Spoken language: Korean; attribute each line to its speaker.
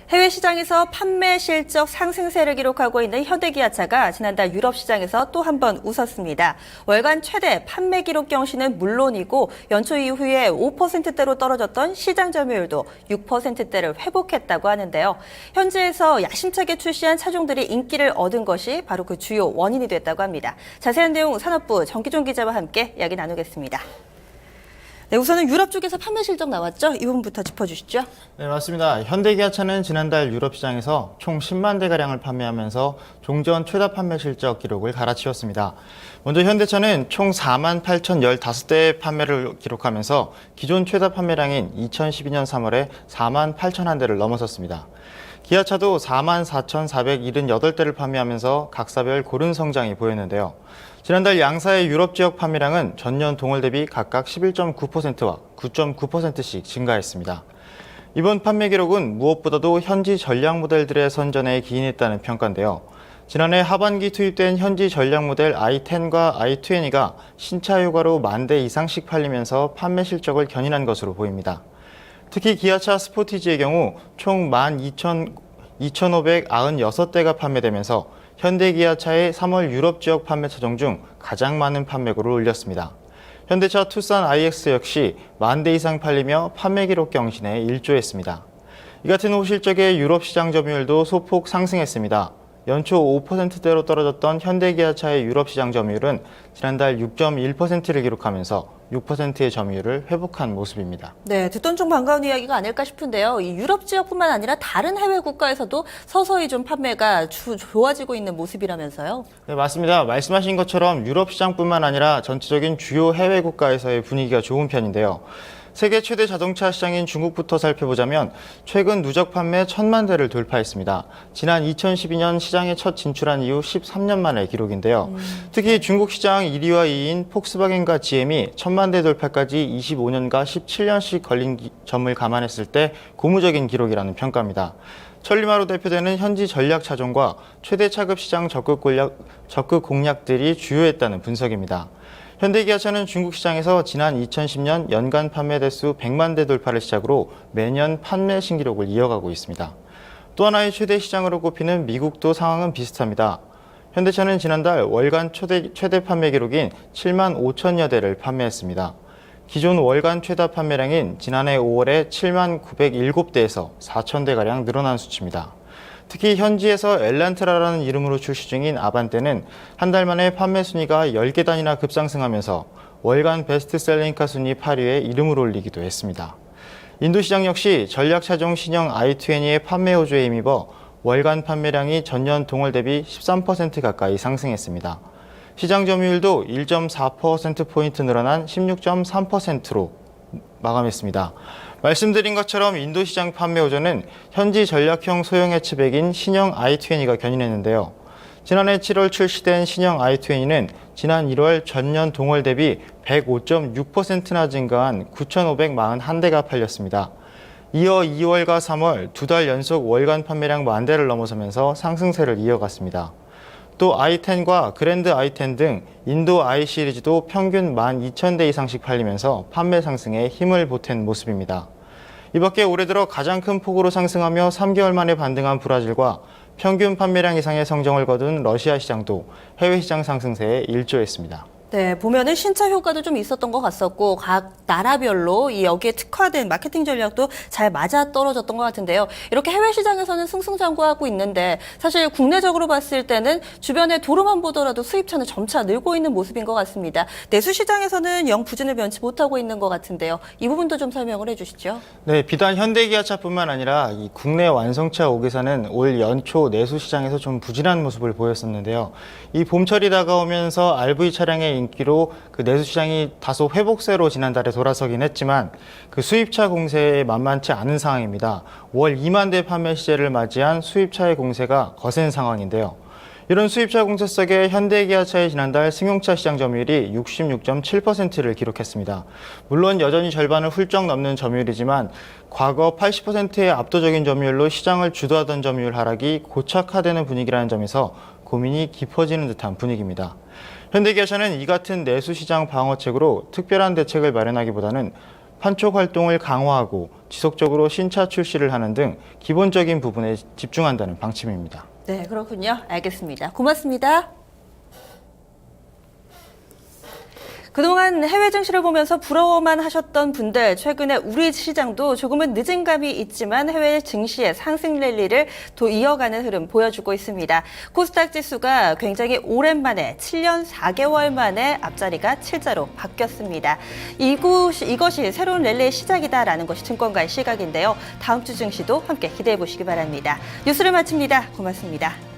Speaker 1: 해외 시장에서 판매 실적 상승세를 기록하고 있는 현대기아차가 지난달 유럽 시장에서 또 한 번 웃었습니다. 월간 최대 판매 기록 경신은 물론이고 연초 이후에 5%대로 떨어졌던 시장 점유율도 6%대를 회복했다고 하는데요. 현지에서 야심차게 출시한 차종들이 인기를 얻은 것이 바로 그 주요 원인이 됐다고 합니다. 자세한 내용 산업부 정기종 기자와 함께 이야기 나누겠습니다. 네, 우선은 유럽 쪽에서 판매 실적 나왔죠? 이 부분부터 짚어주시죠.
Speaker 2: 네, 맞습니다. 현대기아차는 지난달 유럽 시장에서 총 10만 대가량을 판매하면서 종전 최다 판매 실적 기록을 갈아치웠습니다. 먼저 현대차는 총 4만 8,015대의 판매를 기록하면서 기존 최다 판매량인 2012년 3월에 4만 8천 대를 넘어섰습니다. 기아차도 4만 4,478대를 판매하면서 각사별 고른 성장이 보였는데요. 지난달 양사의 유럽 지역 판매량은 전년 동월 대비 각각 11.9%와 9.9%씩 증가했습니다. 이번 판매 기록은 무엇보다도 현지 전략 모델들의 선전에 기인했다는 평가인데요. 지난해 하반기 투입된 현지 전략 모델 i10과 i20가 신차 효과로 10,000대 이상씩 팔리면서 판매 실적을 견인한 것으로 보입니다. 특히 기아차 스포티지의 경우 총 12,596대가 판매되면서 현대기아차의 3월 유럽 지역 판매 차종 중 가장 많은 판매고를 올렸습니다. 현대차 투싼 iX 역시 10,000대 이상 팔리며 판매 기록 경신에 일조했습니다. 이 같은 호실적의 유럽 시장 점유율도 소폭 상승했습니다. 연초 5%대로 떨어졌던 현대기아차의 유럽 시장 점유율은 지난달 6.1%를 기록하면서 6%의 점유율을 회복한 모습입니다.
Speaker 1: 네, 듣던 중 반가운 이야기가 아닐까 싶은데요. 이 유럽 지역뿐만 아니라 다른 해외 국가에서도 서서히 좀 판매가 좋아지고 있는 모습이라면서요?
Speaker 2: 네, 맞습니다. 말씀하신 것처럼 유럽 시장뿐만 아니라 전체적인 주요 해외 국가에서의 분위기가 좋은 편인데요. 세계 최대 자동차 시장인 중국부터 살펴보자면 최근 누적 판매 1,000만 대를 돌파했습니다. 지난 2012년 시장에 첫 진출한 이후 13년 만의 기록인데요. 특히 중국 시장 1위와 2위인 폭스바겐과 GM이 1,000만 대 돌파까지 25년과 17년씩 걸린 점을 감안했을 때 고무적인 기록이라는 평가입니다. 천리마로 대표되는 현지 전략 차종과 최대 차급 시장 적극 공략들이 주요했다는 분석입니다. 현대기아차는 중국 시장에서 지난 2010년 연간 판매 대수 100만 대 돌파를 시작으로 매년 판매 신기록을 이어가고 있습니다. 또 하나의 최대 시장으로 꼽히는 미국도 상황은 비슷합니다. 현대차는 지난달 월간 최대 판매 기록인 7만 5천여 대를 판매했습니다. 기존 월간 최다 판매량인 지난해 5월에 7만 907대에서 4천 대가량 늘어난 수치입니다. 특히 현지에서 엘란트라라는 이름으로 출시 중인 아반떼는 한 달 만에 판매 순위가 10계단이나 급상승하면서 월간 베스트셀링카 순위 8위에 이름을 올리기도 했습니다. 인도 시장 역시 전략 차종 신형 i20의 판매 호조에 힘입어 월간 판매량이 전년 동월 대비 13% 가까이 상승했습니다. 시장 점유율도 1.4%포인트 늘어난 16.3%로 마감했습니다. 말씀드린 것처럼 인도 시장 판매 호조는 현지 전략형 소형 해치백인 신형 i20가 견인했는데요. 지난해 7월 출시된 신형 i20는 지난 1월 전년 동월 대비 105.6%나 증가한 9,541대가 팔렸습니다. 이어 2월과 3월 두 달 연속 월간 판매량 10,000대를 넘어서면서 상승세를 이어갔습니다. 또 i10과 그랜드 i10 등 인도 i 시리즈도 평균 12,000대 이상씩 팔리면서 판매 상승에 힘을 보탠 모습입니다. 이 밖에 올해 들어 가장 큰 폭으로 상승하며 3개월 만에 반등한 브라질과 평균 판매량 이상의 성적을 거둔 러시아 시장도 해외 시장 상승세에 일조했습니다.
Speaker 1: 네, 보면은 신차 효과도 좀 있었던 것 같았고 각 나라별로 이 여기에 특화된 마케팅 전략도 잘 맞아 떨어졌던 것 같은데요. 이렇게 해외 시장에서는 승승장구하고 있는데 사실 국내적으로 봤을 때는 주변에 도로만 보더라도 수입차는 점차 늘고 있는 모습인 것 같습니다. 내수 시장에서는 영 부진을 면치 못하고 있는 것 같은데요. 이 부분도 좀 설명을 해주시죠.
Speaker 2: 네, 비단 현대기아차뿐만 아니라 이 국내 완성차 5기사는 올 연초 내수 시장에서 좀 부진한 모습을 보였었는데요. 이 봄철이 다가오면서 RV 차량의 인기로 그 내수 시장이 다소 회복세로 지난달에 돌아서긴 했지만 그 수입차 공세에 만만치 않은 상황입니다. 월 2만 대 판매 시제를 맞이한 수입차의 공세가 거센 상황인데요. 이런 수입차 공세 속에 현대기아차의 지난달 승용차 시장 점유율이 66.7%를 기록했습니다. 물론 여전히 절반을 훌쩍 넘는 점유율이지만 과거 80%의 압도적인 점유율로 시장을 주도하던 점유율 하락이 고착화되는 분위기라는 점에서 고민이 깊어지는 듯한 분위기입니다. 현대기아차는 이 같은 내수시장 방어책으로 특별한 대책을 마련하기보다는 판촉 활동을 강화하고 지속적으로 신차 출시를 하는 등 기본적인 부분에 집중한다는 방침입니다.
Speaker 1: 네, 그렇군요. 알겠습니다. 고맙습니다. 그동안 해외 증시를 보면서 부러워만 하셨던 분들, 최근에 우리 시장도 조금은 늦은 감이 있지만 해외 증시의 상승 랠리를 또 이어가는 흐름 보여주고 있습니다. 코스닥 지수가 굉장히 오랜만에 7년 4개월 만에 앞자리가 7자로 바뀌었습니다. 이것이 새로운 랠리의 시작이다라는 것이 증권가의 시각인데요. 다음 주 증시도 함께 기대해 보시기 바랍니다. 뉴스를 마칩니다. 고맙습니다.